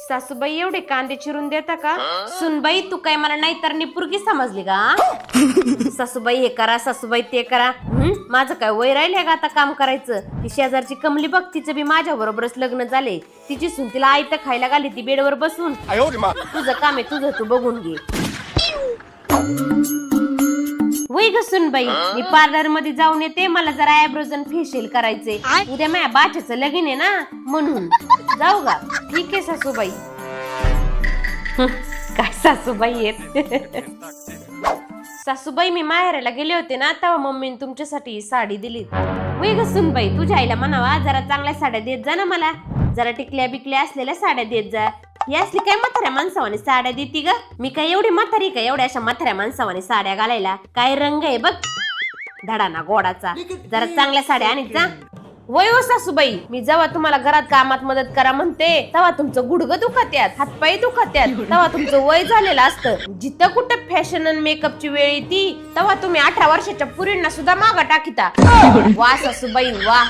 सासूबाई एवढे कांदे चिरून देता का? सुनबाई तू काय मला नाही तर निपुरगी समजली का? सासूबाई हे करा, सासूबाई ते करा. माझं काय वय राहिलंय का आता काम करायचं? ती शेजारची कमली बघ, तिचं बी माझ्या बरोबरच लग्न झाले. तिची सून तिला आयत खायला घाली ती बेडवर बसून. तुझं काम आहे, तुझं तू बघून घे. वय ग सुनबाई, मी पार्लर मध्ये जाऊन येते, मला जरा आयब्रोज आणि फेशियल करायचे. उद्या माझ्या बाच्याचं लगीन आहे ना, म्हणून जाऊ का? ठीक आहे सासूबाई. काय सासूबाई आहेत. सासूबाई मी माहेराला गेले होते ना, तेव्हा मम्मीने तुमच्यासाठी साडी दिली. वय ग सुनबाई, तुझ्या आईला म्हणावा जरा चांगल्या साड्या देत जा ना मला. जरा टिकल्या बिकल्या असलेल्या साड्या देत जा. ही असली काय म्हाताऱ्या माणसावाने साड्या देती ग? मी काय एवढी म्हातारी का एवढ्या अशा म्हाताऱ्या माणसावाने साड्या घालायला? काय रंग आहे बघ धडाना गोडाचा. जरा चांगल्या साड्या आणीत जा. वय हो सासूबाई, मी जेव्हा तुम्हाला घरात कामात मदत करा म्हणते तेव्हा तुमचं गुडघं दुखत्यात, हातपाय दुखत्यात, तेव्हा तुमचं वय झालेलं असतं. जिथं कुठं फॅशन आणि मेकअपची वेळ येते तेव्हा तुम्ही 18 वर्षाच्या पुरींना सुद्धा मागं टाकीता. वा सासूबाई वा.